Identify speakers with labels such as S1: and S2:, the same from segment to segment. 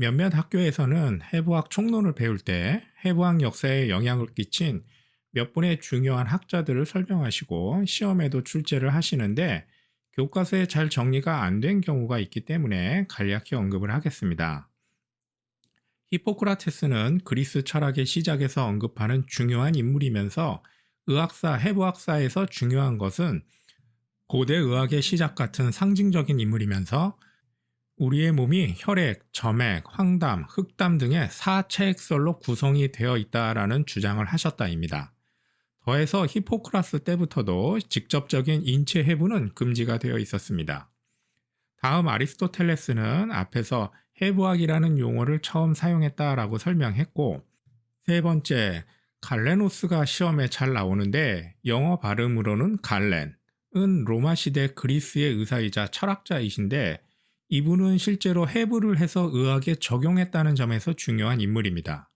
S1: 몇몇 학교에서는 해부학 총론을 배울 때 해부학 역사에 영향을 끼친 몇 분의 중요한 학자들을 설명하시고 시험에도 출제를 하시는데 교과서에 잘 정리가 안 된 경우가 있기 때문에 간략히 언급을 하겠습니다. 히포크라테스는 그리스 철학의 시작에서 언급하는 중요한 인물이면서 의학사, 해부학사에서 중요한 것은 고대 의학의 시작 같은 상징적인 인물이면서 우리의 몸이 혈액, 점액, 황담, 흑담 등의 사체액설로 구성이 되어 있다라는 주장을 하셨다입니다. 더해서 히포크라스 때부터도 직접적인 인체 해부는 금지가 되어 있었습니다. 다음 아리스토텔레스는 앞에서 해부학이라는 용어를 처음 사용했다라고 설명했고, 세 번째, 갈레노스가 시험에 잘 나오는데 영어 발음으로는 갈렌은 로마 시대 그리스의 의사이자 철학자이신데 이분은 실제로 해부를 해서 의학에 적용했다는 점에서 중요한 인물입니다.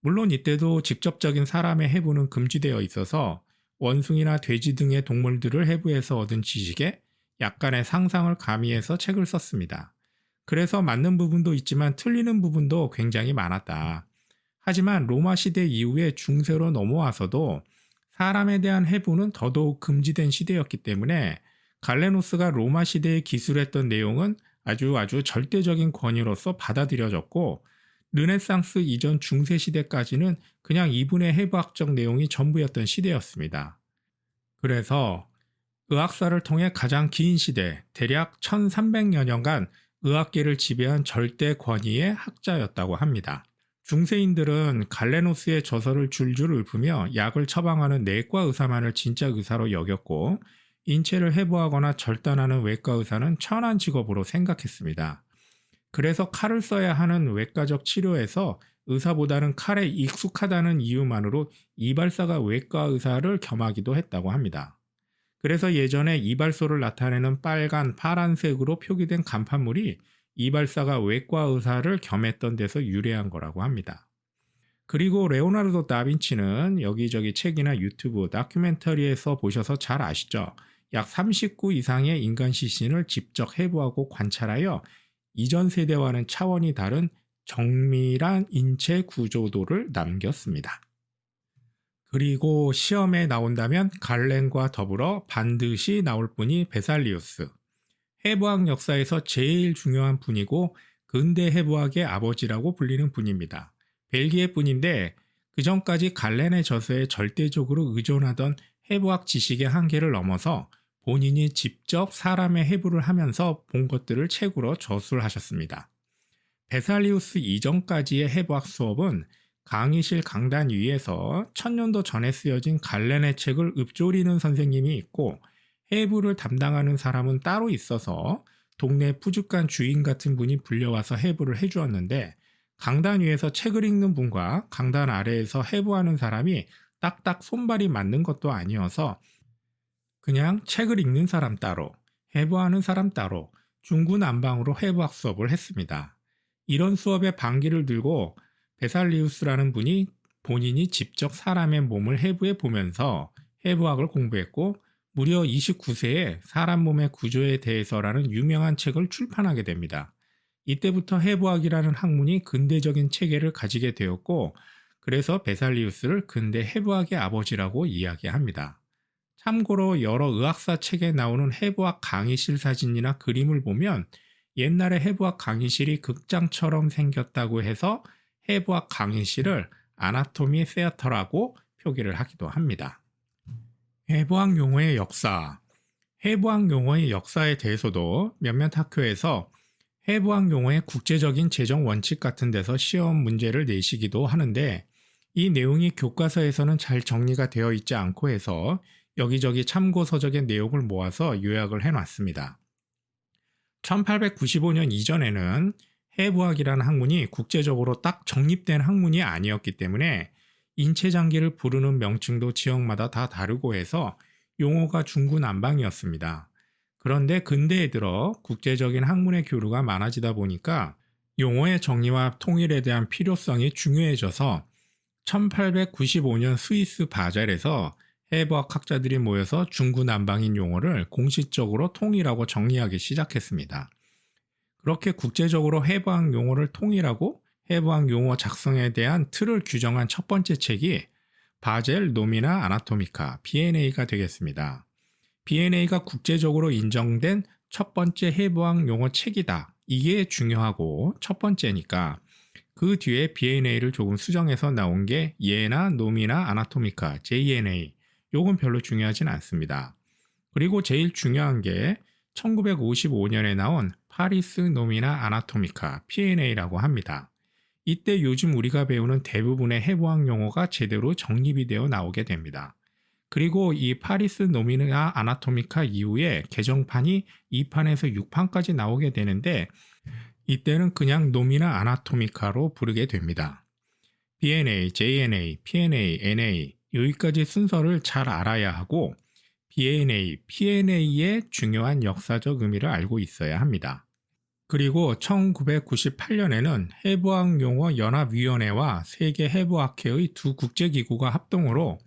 S1: 물론 이때도 직접적인 사람의 해부는 금지되어 있어서 원숭이나 돼지 등의 동물들을 해부해서 얻은 지식에 약간의 상상을 가미해서 책을 썼습니다. 그래서 맞는 부분도 있지만 틀리는 부분도 굉장히 많았다. 하지만 로마 시대 이후에 중세로 넘어와서도 사람에 대한 해부는 더더욱 금지된 시대였기 때문에 갈레노스가 로마 시대에 기술했던 내용은 아주 절대적인 권위로서 받아들여졌고 르네상스 이전 중세 시대까지는 그냥 이분의 해부학적 내용이 전부였던 시대였습니다. 그래서 의학사를 통해 가장 긴 시대, 대략 1300여 년간 의학계를 지배한 절대 권위의 학자였다고 합니다. 중세인들은 갈레노스의 저서를 줄줄 읊으며 약을 처방하는 내과 의사만을 진짜 의사로 여겼고 인체를 해부하거나 절단하는 외과 의사는 천한 직업으로 생각했습니다. 그래서 칼을 써야 하는 외과적 치료에서 의사보다는 칼에 익숙하다는 이유만으로 이발사가 외과 의사를 겸하기도 했다고 합니다. 그래서 예전에 이발소를 나타내는 빨간, 파란색으로 표기된 간판물이 이발사가 외과 의사를 겸했던 데서 유래한 거라고 합니다. 그리고 레오나르도 다빈치는 여기저기 책이나 유튜브, 다큐멘터리에서 보셔서 잘 아시죠? 약 39 이상의 인간 시신을 직접 해부하고 관찰하여 이전 세대와는 차원이 다른 정밀한 인체 구조도를 남겼습니다. 그리고 시험에 나온다면 갈렌과 더불어 반드시 나올 분이 베살리우스. 해부학 역사에서 제일 중요한 분이고 근대 해부학의 아버지라고 불리는 분입니다. 벨기에 분인데 그 전까지 갈렌의 저서에 절대적으로 의존하던 해부학 지식의 한계를 넘어서 본인이 직접 사람의 해부를 하면서 본 것들을 책으로 저술하셨습니다. 베살리우스 이전까지의 해부학 수업은 강의실 강단 위에서 1000년도 전에 쓰여진 갈렌의 책을 읊조리는 선생님이 있고 해부를 담당하는 사람은 따로 있어서 동네 푸주간 주인 같은 분이 불려와서 해부를 해주었는데 강단 위에서 책을 읽는 분과 강단 아래에서 해부하는 사람이 딱딱 손발이 맞는 것도 아니어서 그냥 책을 읽는 사람 따로, 해부하는 사람 따로 중구난방으로 해부학 수업을 했습니다. 이런 수업에 반기를 들고 베살리우스라는 분이 본인이 직접 사람의 몸을 해부해 보면서 해부학을 공부했고 무려 29세에 사람 몸의 구조에 대해서라는 유명한 책을 출판하게 됩니다. 이때부터 해부학이라는 학문이 근대적인 체계를 가지게 되었고 그래서 베살리우스를 근대 해부학의 아버지라고 이야기합니다. 참고로 여러 의학사 책에 나오는 해부학 강의실 사진이나 그림을 보면 옛날에 해부학 강의실이 극장처럼 생겼다고 해서 해부학 강의실을 아나토미 세어터라고 표기를 하기도 합니다. 해부학 용어의 역사. 해부학 용어의 역사에 대해서도 몇몇 학교에서 해부학 용어의 국제적인 재정 원칙 같은 데서 시험 문제를 내시기도 하는데 이 내용이 교과서에서는 잘 정리가 되어 있지 않고 해서 여기저기 참고 서적의 내용을 모아서 요약을 해놨습니다. 1895년 이전에는 해부학이라는 학문이 국제적으로 딱 정립된 학문이 아니었기 때문에 인체장기를 부르는 명칭도 지역마다 다 다르고 해서 용어가 중구난방이었습니다. 그런데 근대에 들어 국제적인 학문의 교류가 많아지다 보니까 용어의 정리와 통일에 대한 필요성이 중요해져서 1895년 스위스 바젤에서 해부학 학자들이 모여서 중구난방인 용어를 공식적으로 통일하고 정리하기 시작했습니다. 그렇게 국제적으로 해부학 용어를 통일하고 해부학 용어 작성에 대한 틀을 규정한 첫 번째 책이 바젤 노미나 아나토미카 BNA가 되겠습니다. BNA가 국제적으로 인정된 첫 번째 해부학 용어 책이다. 이게 중요하고 첫 번째니까 그 뒤에 BNA를 조금 수정해서 나온 게 예나 노미나 아나토미카 JNA. 요건 별로 중요하진 않습니다. 그리고 제일 중요한 게 1955년에 나온 파리스 노미나 아나토미카 PNA라고 합니다. 이때 요즘 우리가 배우는 대부분의 해부학 용어가 제대로 정립이 되어 나오게 됩니다. 그리고 이 파리스 노미나 아나토미카 이후에 개정판이 2판에서 6판까지 나오게 되는데 이때는 그냥 노미나 아나토미카로 부르게 됩니다. BNA, JNA, PNA, NA 여기까지 순서를 잘 알아야 하고 BNA, PNA의 중요한 역사적 의미를 알고 있어야 합니다. 그리고 1998년에는 해부학 용어 연합위원회와 세계 해부학회의 두 국제기구가 합동으로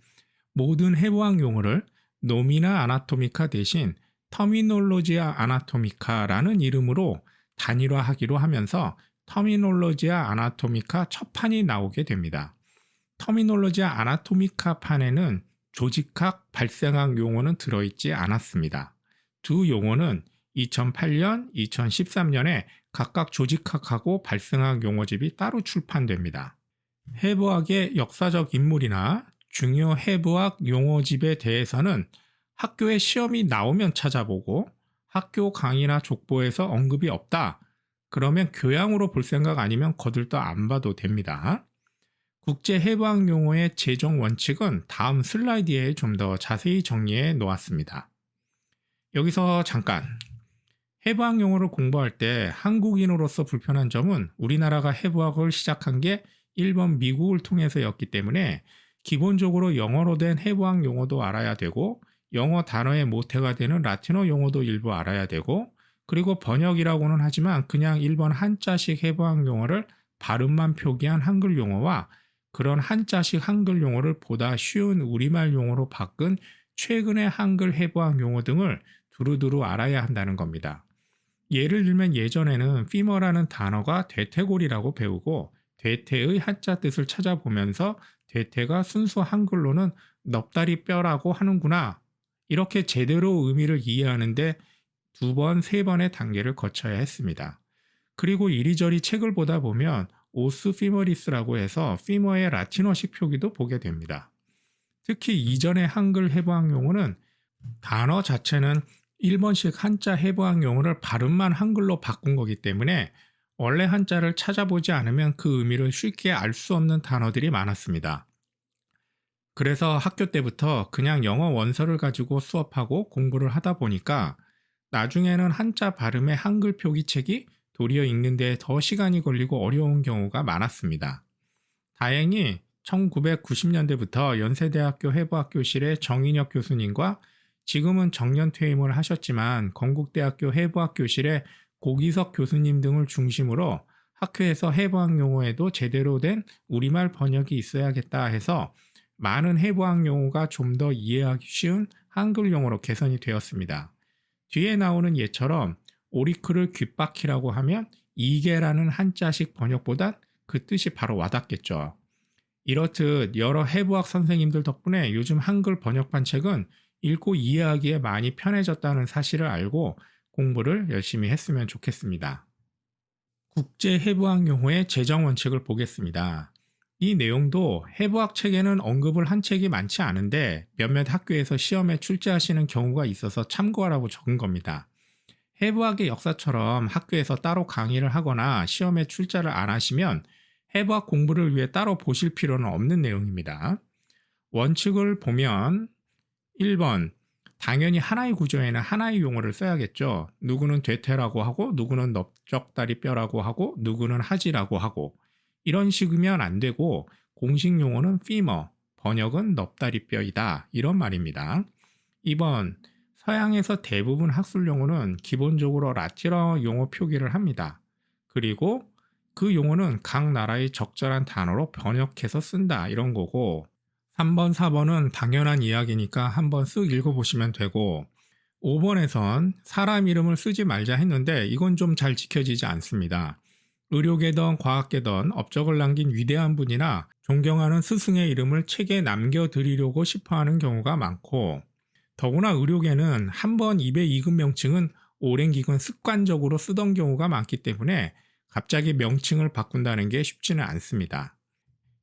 S1: 모든 해부학 용어를 노미나 아나토미카 대신 터미놀로지아 아나토미카라는 이름으로 단일화하기로 하면서 터미놀로지아 아나토미카 첫 판이 나오게 됩니다. 터미놀로지아 아나토미카 판에는 조직학, 발생학 용어는 들어있지 않았습니다. 두 용어는 2008년, 2013년에 각각 조직학하고 발생학 용어집이 따로 출판됩니다. 해부학의 역사적 인물이나 중요 해부학 용어집에 대해서는 학교에 시험이 나오면 찾아보고 학교 강의나 족보에서 언급이 없다. 그러면 교양으로 볼 생각 아니면 거들떠 안 봐도 됩니다. 국제 해부학 용어의 제정 원칙은 다음 슬라이드에 좀 더 자세히 정리해 놓았습니다. 여기서 잠깐 해부학 용어를 공부할 때 한국인으로서 불편한 점은 우리나라가 해부학을 시작한 게 일본, 미국을 통해서였기 때문에 기본적으로 영어로 된 해부학 용어도 알아야 되고 영어 단어의 모태가 되는 라틴어 용어도 일부 알아야 되고 그리고 번역이라고는 하지만 그냥 일본 한자식 해부학 용어를 발음만 표기한 한글 용어와 그런 한자식 한글 용어를 보다 쉬운 우리말 용어로 바꾼 최근의 한글 해부학 용어 등을 두루두루 알아야 한다는 겁니다. 예를 들면 예전에는 피머라는 단어가 대퇴골이라고 배우고 대퇴의 한자 뜻을 찾아보면서 대퇴가 순수 한글로는 넙다리 뼈라고 하는구나. 이렇게 제대로 의미를 이해하는데 2번, 3번의 단계를 거쳐야 했습니다. 그리고 이리저리 책을 보다 보면 오스 피머리스라고 해서 피머의 라틴어식 표기도 보게 됩니다. 특히 이전의 한글 해부학 용어는 단어 자체는 일본식 한자 해부학 용어를 발음만 한글로 바꾼 거기 때문에 원래 한자를 찾아보지 않으면 그 의미를 쉽게 알 수 없는 단어들이 많았습니다. 그래서 학교 때부터 그냥 영어 원서를 가지고 수업하고 공부를 하다 보니까 나중에는 한자 발음의 한글 표기책이 도리어 읽는 데 더 시간이 걸리고 어려운 경우가 많았습니다. 다행히 1990년대부터 연세대학교 해부학교실의 정인혁 교수님과 지금은 정년 퇴임을 하셨지만 건국대학교 해부학교실의 고기석 교수님 등을 중심으로 학회에서 해부학 용어에도 제대로 된 우리말 번역이 있어야겠다 해서 많은 해부학 용어가 좀 더 이해하기 쉬운 한글 용어로 개선이 되었습니다. 뒤에 나오는 예처럼 오리클을 귓바퀴라고 하면 이게라는 한자식 번역보단 그 뜻이 바로 와닿겠죠. 이렇듯 여러 해부학 선생님들 덕분에 요즘 한글 번역판 책은 읽고 이해하기에 많이 편해졌다는 사실을 알고 공부를 열심히 했으면 좋겠습니다. 국제 해부학 용어의 제정 원칙을 보겠습니다. 이 내용도 해부학 책에는 언급을 한 책이 많지 않은데 몇몇 학교에서 시험에 출제하시는 경우가 있어서 참고하라고 적은 겁니다. 해부학의 역사처럼 학교에서 따로 강의를 하거나 시험에 출제를 안 하시면 해부학 공부를 위해 따로 보실 필요는 없는 내용입니다. 원칙을 보면 1번, 당연히 하나의 구조에는 하나의 용어를 써야겠죠. 누구는 되퇴라고 하고 누구는 넓적다리뼈라고 하고 누구는 하지라고 하고 이런 식이면 안 되고 공식 용어는 femur, 번역은 넙다리뼈이다 이런 말입니다. 2번, 서양에서 대부분 학술 용어는 기본적으로 라틴어 용어 표기를 합니다. 그리고 그 용어는 각 나라의 적절한 단어로 번역해서 쓴다 이런 거고 3번, 4번은 당연한 이야기니까 한번 쓱 읽어보시면 되고 5번에선 사람 이름을 쓰지 말자 했는데 이건 좀 잘 지켜지지 않습니다. 의료계든 과학계든 업적을 남긴 위대한 분이나 존경하는 스승의 이름을 책에 남겨드리려고 싶어하는 경우가 많고, 더구나 의료계는 한 번 입에 익은 명칭은 오랜 기간 습관적으로 쓰던 경우가 많기 때문에 갑자기 명칭을 바꾼다는 게 쉽지는 않습니다.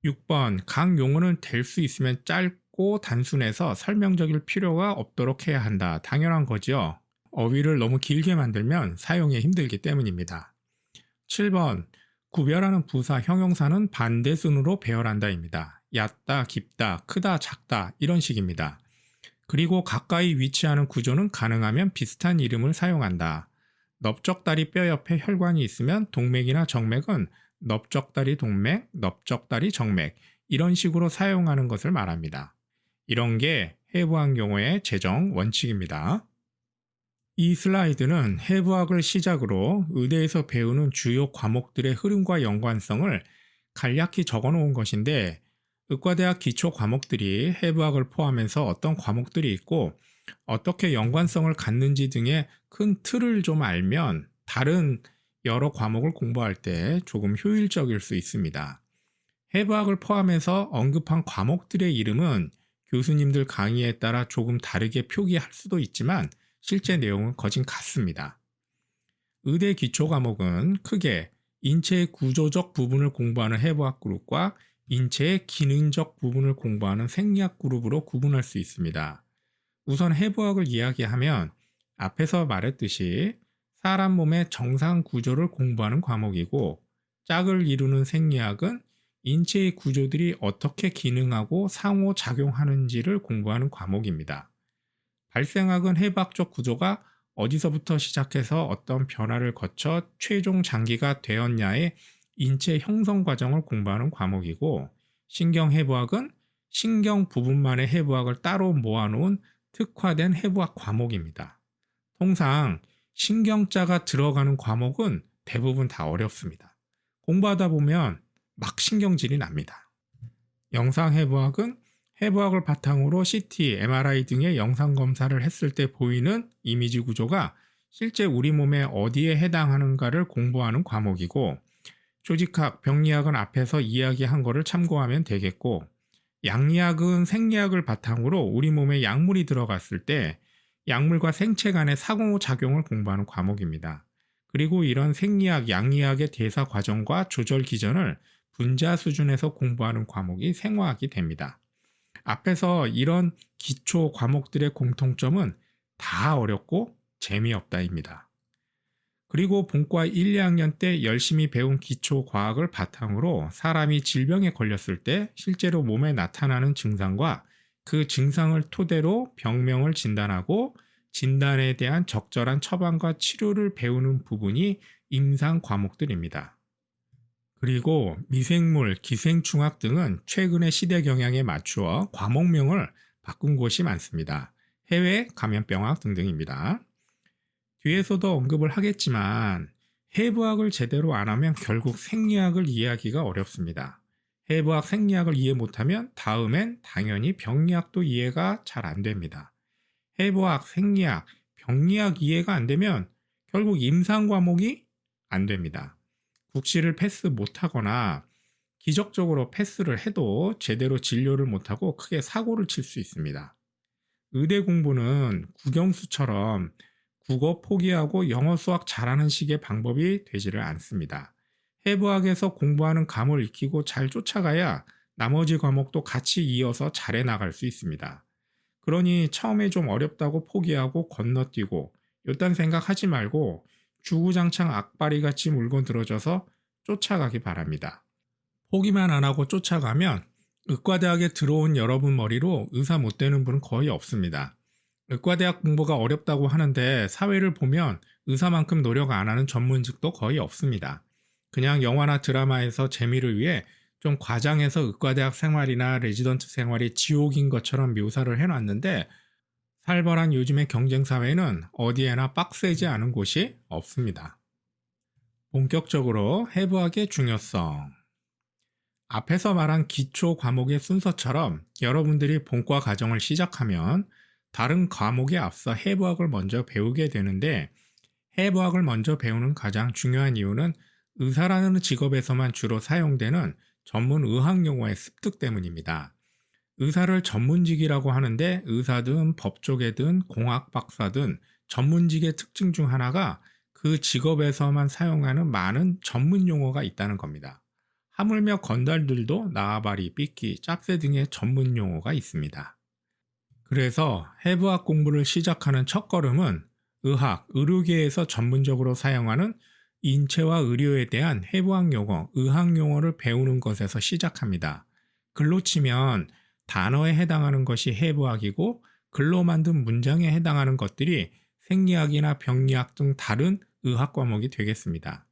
S1: 6번, 각 용어는 될 수 있으면 짧고 단순해서 설명적일 필요가 없도록 해야 한다. 당연한 거죠. 어휘를 너무 길게 만들면 사용이 힘들기 때문입니다. 7번, 구별하는 부사, 형용사는 반대순으로 배열한다입니다. 얕다, 깊다, 크다, 작다 이런 식입니다. 그리고 가까이 위치하는 구조는 가능하면 비슷한 이름을 사용한다. 넓적다리 뼈 옆에 혈관이 있으면 동맥이나 정맥은 넓적다리 동맥, 넓적다리 정맥 이런 식으로 사용하는 것을 말합니다. 이런 게 해부학 용어의 재정 원칙입니다. 이 슬라이드는 해부학을 시작으로 의대에서 배우는 주요 과목들의 흐름과 연관성을 간략히 적어 놓은 것인데, 의과대학 기초 과목들이 해부학을 포함해서 어떤 과목들이 있고 어떻게 연관성을 갖는지 등의 큰 틀을 좀 알면 다른 여러 과목을 공부할 때 조금 효율적일 수 있습니다. 해부학을 포함해서 언급한 과목들의 이름은 교수님들 강의에 따라 조금 다르게 표기할 수도 있지만 실제 내용은 거진 같습니다. 의대 기초 과목은 크게 인체의 구조적 부분을 공부하는 해부학 그룹과 인체의 기능적 부분을 공부하는 생리학 그룹으로 구분할 수 있습니다. 우선 해부학을 이야기하면 앞에서 말했듯이 사람 몸의 정상 구조를 공부하는 과목이고, 짝을 이루는 생리학은 인체의 구조들이 어떻게 기능하고 상호작용하는지를 공부하는 과목입니다. 발생학은 해부학적 구조가 어디서부터 시작해서 어떤 변화를 거쳐 최종 장기가 되었냐의 인체 형성 과정을 공부하는 과목이고, 신경해부학은 신경 부분만의 해부학을 따로 모아놓은 특화된 해부학 과목입니다. 통상 신경자가 들어가는 과목은 대부분 다 어렵습니다. 공부하다 보면 막 신경질이 납니다. 영상해부학은 해부학을 바탕으로 CT, MRI 등의 영상 검사를 했을 때 보이는 이미지 구조가 실제 우리 몸에 어디에 해당하는가를 공부하는 과목이고, 조직학, 병리학은 앞에서 이야기한 거를 참고하면 되겠고, 양리학은 생리학을 바탕으로 우리 몸에 약물이 들어갔을 때 약물과 생체 간의 상호작용을 공부하는 과목입니다. 그리고 이런 생리학, 양리학의 대사 과정과 조절 기전을 분자 수준에서 공부하는 과목이 생화학이 됩니다. 앞에서 이런 기초 과목들의 공통점은 다 어렵고 재미없다입니다. 그리고 본과 1, 2학년 때 열심히 배운 기초 과학을 바탕으로 사람이 질병에 걸렸을 때 실제로 몸에 나타나는 증상과 그 증상을 토대로 병명을 진단하고 진단에 대한 적절한 처방과 치료를 배우는 부분이 임상 과목들입니다. 그리고 미생물, 기생충학 등은 최근의 시대 경향에 맞추어 과목명을 바꾼 곳이 많습니다. 해외 감염병학 등등입니다. 뒤에서도 언급을 하겠지만 해부학을 제대로 안 하면 결국 생리학을 이해하기가 어렵습니다. 해부학, 생리학을 이해 못하면 다음엔 당연히 병리학도 이해가 잘 안 됩니다. 해부학, 생리학, 병리학 이해가 안 되면 결국 임상 과목이 안 됩니다. 국시를 패스 못하거나 기적적으로 패스를 해도 제대로 진료를 못하고 크게 사고를 칠 수 있습니다. 의대 공부는 국영수처럼 국어 포기하고 영어 수학 잘하는 식의 방법이 되지를 않습니다. 해부학에서 공부하는 감을 익히고 잘 쫓아가야 나머지 과목도 같이 이어서 잘해 나갈 수 있습니다. 그러니 처음에 좀 어렵다고 포기하고 건너뛰고 요딴 생각하지 말고 주구장창 악바리같이 물고 늘어져서 쫓아가기 바랍니다. 포기만 안 하고 쫓아가면 의과대학에 들어온 여러분 머리로 의사 못 되는 분은 거의 없습니다. 의과대학 공부가 어렵다고 하는데 사회를 보면 의사만큼 노력 안 하는 전문직도 거의 없습니다. 그냥 영화나 드라마에서 재미를 위해 좀 과장해서 의과대학 생활이나 레지던트 생활이 지옥인 것처럼 묘사를 해놨는데, 살벌한 요즘의 경쟁사회는 어디에나 빡세지 않은 곳이 없습니다. 본격적으로 해부학의 중요성. 앞에서 말한 기초 과목의 순서처럼 여러분들이 본과 과정을 시작하면 다른 과목에 앞서 해부학을 먼저 배우게 되는데 해부학을 먼저 배우는 가장 중요한 이유는 의사라는 직업에서만 주로 사용되는 전문 의학 용어의 습득 때문입니다. 의사를 전문직이라고 하는데 의사든 법조계든 공학 박사든 전문직의 특징 중 하나가 그 직업에서만 사용하는 많은 전문 용어가 있다는 겁니다. 하물며 건달들도 나와바리, 삐끼, 짭새 등의 전문 용어가 있습니다. 그래서 해부학 공부를 시작하는 첫걸음은 의학, 의료계에서 전문적으로 사용하는 인체와 의료에 대한 해부학 용어, 의학 용어를 배우는 것에서 시작합니다. 글로 치면 단어에 해당하는 것이 해부학이고 글로 만든 문장에 해당하는 것들이 생리학이나 병리학 등 다른 의학 과목이 되겠습니다.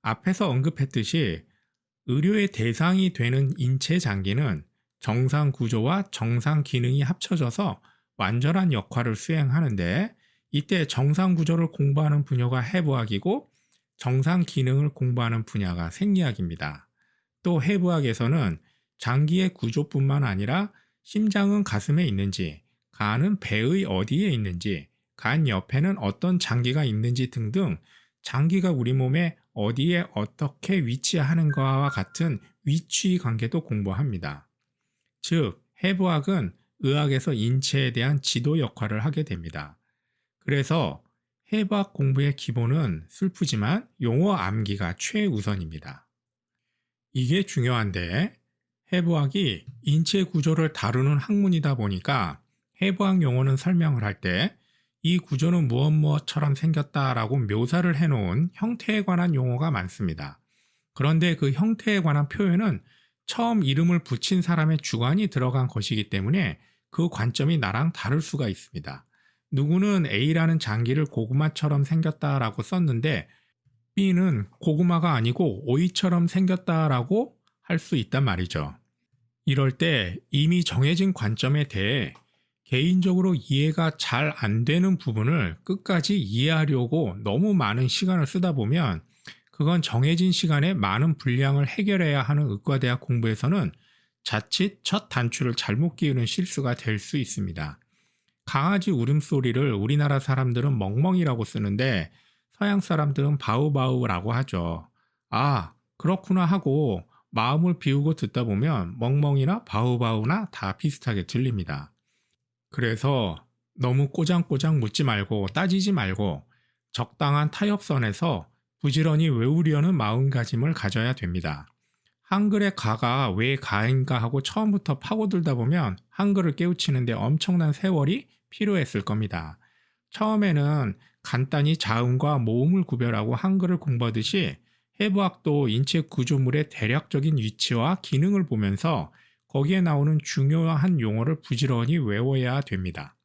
S1: 앞에서 언급했듯이 의료의 대상이 되는 인체 장기는 정상 구조와 정상 기능이 합쳐져서 완전한 역할을 수행하는데 이때 정상 구조를 공부하는 분야가 해부학이고 정상 기능을 공부하는 분야가 생리학입니다. 또 해부학에서는 장기의 구조뿐만 아니라 심장은 가슴에 있는지, 간은 배의 어디에 있는지, 간 옆에는 어떤 장기가 있는지 등등 장기가 우리 몸에 어디에 어떻게 위치하는가와 같은 위치 관계도 공부합니다. 즉, 해부학은 의학에서 인체에 대한 지도 역할을 하게 됩니다. 그래서 해부학 공부의 기본은 슬프지만 용어 암기가 최우선입니다. 이게 중요한데 해부학이 인체 구조를 다루는 학문이다 보니까 해부학 용어는 설명을 할 때 이 구조는 무엇무엇처럼 생겼다라고 묘사를 해놓은 형태에 관한 용어가 많습니다. 그런데 그 형태에 관한 표현은 처음 이름을 붙인 사람의 주관이 들어간 것이기 때문에 그 관점이 나랑 다를 수가 있습니다. 누구는 A라는 장기를 고구마처럼 생겼다라고 썼는데 B는 고구마가 아니고 오이처럼 생겼다라고 할 수 있단 말이죠. 이럴 때 이미 정해진 관점에 대해 개인적으로 이해가 잘 안 되는 부분을 끝까지 이해하려고 너무 많은 시간을 쓰다 보면 그건 정해진 시간에 많은 분량을 해결해야 하는 의과대학 공부에서는 자칫 첫 단추를 잘못 끼우는 실수가 될 수 있습니다. 강아지 울음소리를 우리나라 사람들은 멍멍이라고 쓰는데 서양 사람들은 바우바우라고 하죠. 아, 그렇구나 하고 마음을 비우고 듣다 보면 멍멍이나 바우바우나 다 비슷하게 들립니다. 그래서 너무 꼬장꼬장 묻지 말고 따지지 말고 적당한 타협선에서 부지런히 외우려는 마음가짐을 가져야 됩니다. 한글의 가가 왜 가인가 하고 처음부터 파고들다 보면 한글을 깨우치는데 엄청난 세월이 필요했을 겁니다. 처음에는 간단히 자음과 모음을 구별하고 한글을 공부하듯이 해부학도 인체 구조물의 대략적인 위치와 기능을 보면서 거기에 나오는 중요한 용어를 부지런히 외워야 됩니다.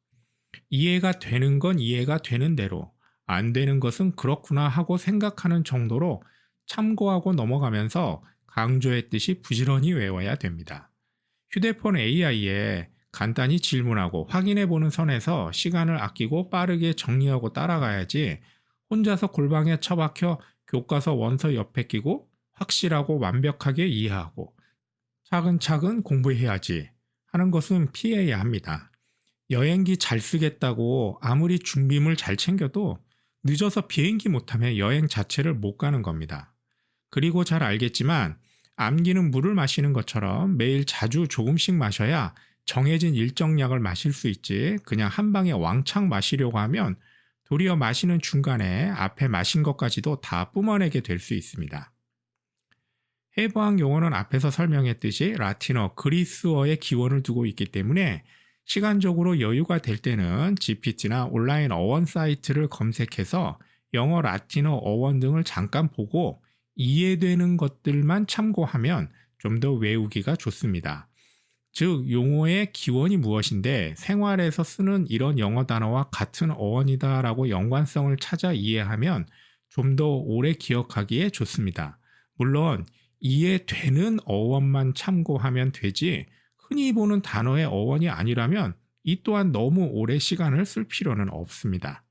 S1: 이해가 되는 건 이해가 되는 대로, 안 되는 것은 그렇구나 하고 생각하는 정도로 참고하고 넘어가면서 강조했듯이 부지런히 외워야 됩니다. 휴대폰 AI에 간단히 질문하고 확인해보는 선에서 시간을 아끼고 빠르게 정리하고 따라가야지 혼자서 골방에 처박혀 교과서 원서 옆에 끼고 확실하고 완벽하게 이해하고 차근차근 공부해야지 하는 것은 피해야 합니다. 여행기 잘 쓰겠다고 아무리 준비물 잘 챙겨도 늦어서 비행기 못 타면 여행 자체를 못 가는 겁니다. 그리고 잘 알겠지만 암기는 물을 마시는 것처럼 매일 자주 조금씩 마셔야 정해진 일정량을 마실 수 있지 그냥 한 방에 왕창 마시려고 하면 도리어 마시는 중간에 앞에 마신 것까지도 다 뿜어내게 될 수 있습니다. 해부학 용어는 앞에서 설명했듯이 라틴어, 그리스어의 기원을 두고 있기 때문에 시간적으로 여유가 될 때는 GPT나 온라인 어원 사이트를 검색해서 영어, 라틴어 어원 등을 잠깐 보고 이해되는 것들만 참고하면 좀 더 외우기가 좋습니다. 즉, 용어의 기원이 무엇인데 생활에서 쓰는 이런 영어 단어와 같은 어원이다라고 연관성을 찾아 이해하면 좀 더 오래 기억하기에 좋습니다. 물론 이해되는 어원만 참고하면 되지 흔히 보는 단어의 어원이 아니라면 이 또한 너무 오래 시간을 쓸 필요는 없습니다.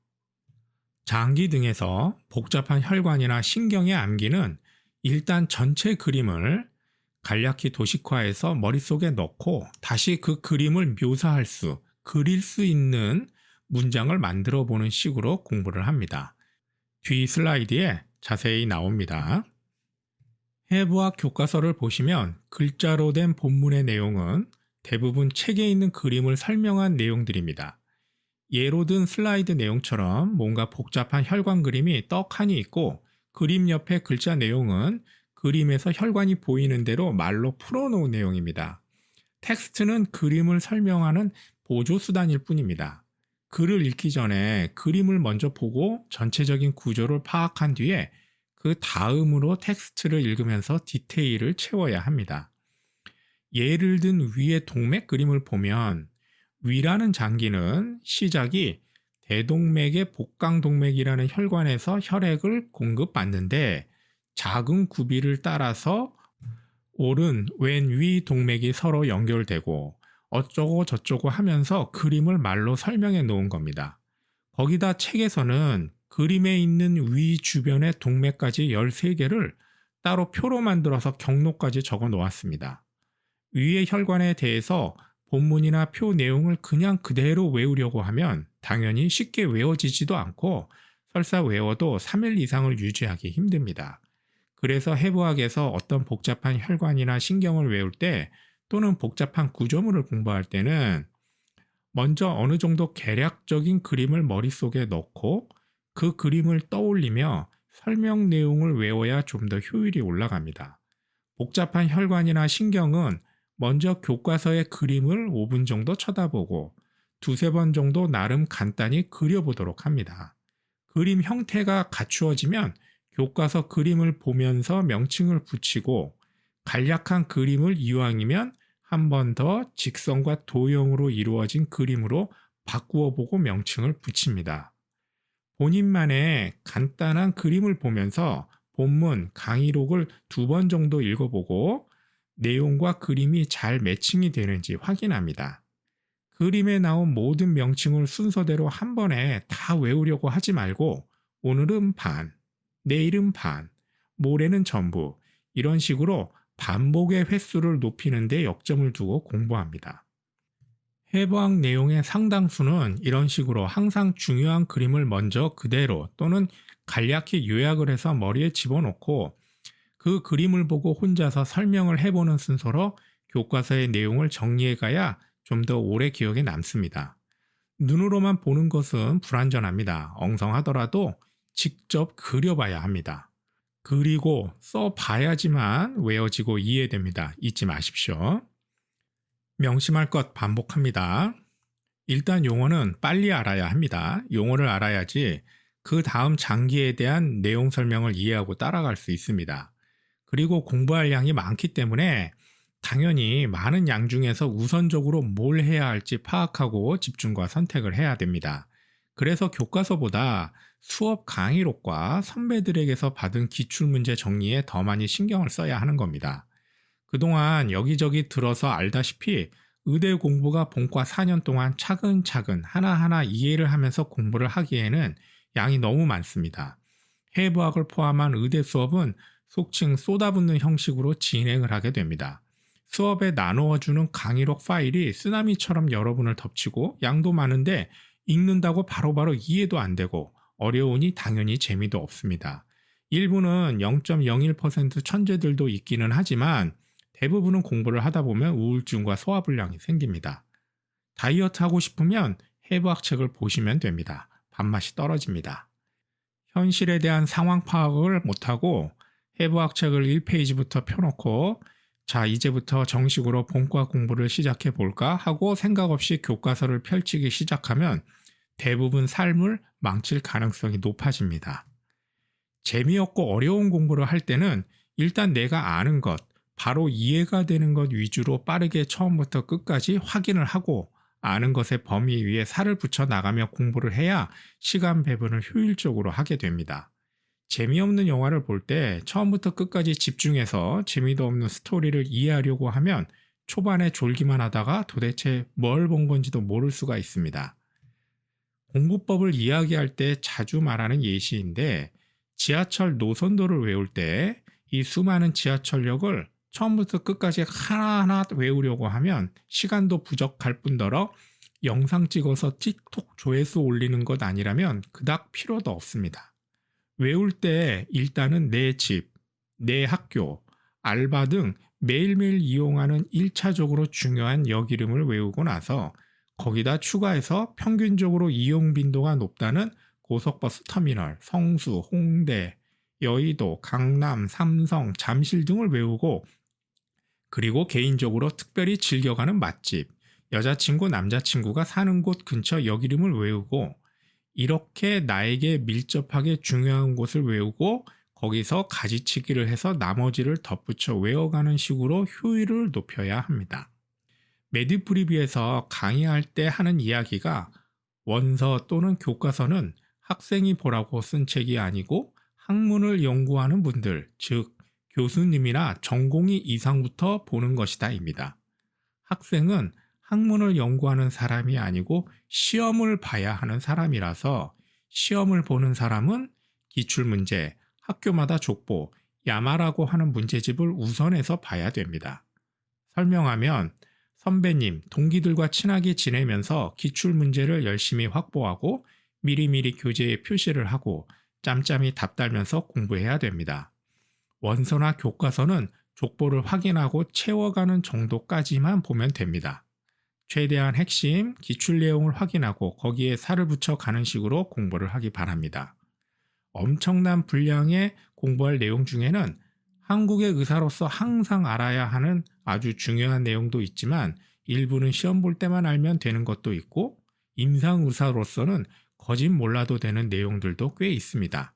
S1: 장기 등에서 복잡한 혈관이나 신경의 암기는 일단 전체 그림을 간략히 도식화해서 머릿속에 넣고 다시 그 그림을 묘사할 수, 그릴 수 있는 문장을 만들어 보는 식으로 공부를 합니다. 뒤 슬라이드에 자세히 나옵니다. 해부학 교과서를 보시면 글자로 된 본문의 내용은 대부분 책에 있는 그림을 설명한 내용들입니다. 예로 든 슬라이드 내용처럼 뭔가 복잡한 혈관 그림이 떡하니 있고 그림 옆에 글자 내용은 그림에서 혈관이 보이는 대로 말로 풀어놓은 내용입니다. 텍스트는 그림을 설명하는 보조수단일 뿐입니다. 글을 읽기 전에 그림을 먼저 보고 전체적인 구조를 파악한 뒤에 그 다음으로 텍스트를 읽으면서 디테일을 채워야 합니다. 예를 든 위의 동맥 그림을 보면 위라는 장기는 시작이 대동맥의 복강동맥이라는 혈관에서 혈액을 공급받는데 작은 구비를 따라서 오른, 왼, 위 동맥이 서로 연결되고 어쩌고 저쩌고 하면서 그림을 말로 설명해 놓은 겁니다. 거기다 책에서는 그림에 있는 위 주변의 동맥까지 13개를 따로 표로 만들어서 경로까지 적어 놓았습니다. 위의 혈관에 대해서 본문이나 표 내용을 그냥 그대로 외우려고 하면 당연히 쉽게 외워지지도 않고 설사 외워도 3일 이상을 유지하기 힘듭니다. 그래서 해부학에서 어떤 복잡한 혈관이나 신경을 외울 때 또는 복잡한 구조물을 공부할 때는 먼저 어느 정도 개략적인 그림을 머릿속에 넣고 그 그림을 떠올리며 설명 내용을 외워야 좀 더 효율이 올라갑니다. 복잡한 혈관이나 신경은 먼저 교과서의 그림을 5분 정도 쳐다보고 두세 번 정도 나름 간단히 그려보도록 합니다. 그림 형태가 갖추어지면 교과서 그림을 보면서 명칭을 붙이고 간략한 그림을 이왕이면 한 번 더 직선과 도형으로 이루어진 그림으로 바꾸어 보고 명칭을 붙입니다. 본인만의 간단한 그림을 보면서 본문, 강의록을 2번 정도 읽어보고 내용과 그림이 잘 매칭이 되는지 확인합니다. 그림에 나온 모든 명칭을 순서대로 한 번에 다 외우려고 하지 말고 오늘은 반, 내일은 반, 모레는 전부 이런 식으로 반복의 횟수를 높이는 데 역점을 두고 공부합니다. 해부학 내용의 상당수는 이런 식으로 항상 중요한 그림을 먼저 그대로 또는 간략히 요약을 해서 머리에 집어넣고 그 그림을 보고 혼자서 설명을 해보는 순서로 교과서의 내용을 정리해가야 좀 더 오래 기억에 남습니다. 눈으로만 보는 것은 불완전합니다. 엉성하더라도 직접 그려봐야 합니다. 그리고 써봐야지만 외워지고 이해됩니다. 잊지 마십시오. 명심할 것 반복합니다. 일단 용어는 빨리 알아야 합니다. 용어를 알아야지 그 다음 장기에 대한 내용 설명을 이해하고 따라갈 수 있습니다. 그리고 공부할 양이 많기 때문에 당연히 많은 양 중에서 우선적으로 뭘 해야 할지 파악하고 집중과 선택을 해야 됩니다. 그래서 교과서보다 수업 강의록과 선배들에게서 받은 기출문제 정리에 더 많이 신경을 써야 하는 겁니다. 그동안 여기저기 들어서 알다시피 의대 공부가 본과 4년 동안 차근차근 하나하나 이해를 하면서 공부를 하기에는 양이 너무 많습니다. 해부학을 포함한 의대 수업은 속칭 쏟아붓는 형식으로 진행을 하게 됩니다. 수업에 나누어주는 강의록 파일이 쓰나미처럼 여러분을 덮치고 양도 많은데 읽는다고 바로바로 이해도 안 되고 어려우니 당연히 재미도 없습니다. 일부는 0.01% 천재들도 있기는 하지만 대부분은 공부를 하다 보면 우울증과 소화불량이 생깁니다. 다이어트 하고 싶으면 해부학 책을 보시면 됩니다. 밥맛이 떨어집니다. 현실에 대한 상황 파악을 못하고 해부학 책을 1페이지부터 펴놓고 자 이제부터 정식으로 본과 공부를 시작해 볼까 하고 생각 없이 교과서를 펼치기 시작하면 대부분 삶을 망칠 가능성이 높아집니다. 재미없고 어려운 공부를 할 때는 일단 내가 아는 것, 바로 이해가 되는 것 위주로 빠르게 처음부터 끝까지 확인을 하고 아는 것의 범위 위에 살을 붙여 나가며 공부를 해야 시간 배분을 효율적으로 하게 됩니다. 재미없는 영화를 볼 때 처음부터 끝까지 집중해서 재미도 없는 스토리를 이해하려고 하면 초반에 졸기만 하다가 도대체 뭘 본 건지도 모를 수가 있습니다. 공부법을 이야기할 때 자주 말하는 예시인데 지하철 노선도를 외울 때 이 수많은 지하철역을 처음부터 끝까지 하나하나 외우려고 하면 시간도 부족할 뿐더러 영상 찍어서 틱톡 조회수 올리는 것 아니라면 그닥 필요도 없습니다. 외울 때 일단은 내 집, 내 학교, 알바 등 매일매일 이용하는 1차적으로 중요한 역 이름을 외우고 나서 거기다 추가해서 평균적으로 이용 빈도가 높다는 고속버스 터미널, 성수, 홍대, 여의도, 강남, 삼성, 잠실 등을 외우고, 그리고 개인적으로 특별히 즐겨가는 맛집, 여자친구, 남자친구가 사는 곳 근처 역 이름을 외우고, 이렇게 나에게 밀접하게 중요한 곳을 외우고 거기서 가지치기를 해서 나머지를 덧붙여 외워가는 식으로 효율을 높여야 합니다. 매드프리뷰에서 강의할 때 하는 이야기가 원서 또는 교과서는 학생이 보라고 쓴 책이 아니고 학문을 연구하는 분들, 즉 교수님이나 전공의 이상부터 보는 것이다 입니다. 학생은 학문을 연구하는 사람이 아니고 시험을 봐야 하는 사람이라서 시험을 보는 사람은 기출문제, 학교마다 족보, 야마라고 하는 문제집을 우선해서 봐야 됩니다. 설명하면 선배님, 동기들과 친하게 지내면서 기출문제를 열심히 확보하고 미리미리 교재에 표시를 하고 짬짬이 답 달면서 공부해야 됩니다. 원서나 교과서는 족보를 확인하고 채워가는 정도까지만 보면 됩니다. 최대한 핵심, 기출 내용을 확인하고 거기에 살을 붙여 가는 식으로 공부를 하기 바랍니다. 엄청난 분량의 공부할 내용 중에는 한국의 의사로서 항상 알아야 하는 아주 중요한 내용도 있지만 일부는 시험 볼 때만 알면 되는 것도 있고 임상 의사로서는 거짓 몰라도 되는 내용들도 꽤 있습니다.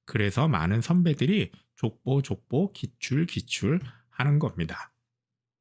S1: 그래서 많은 선배들이 족보 기출 하는 겁니다.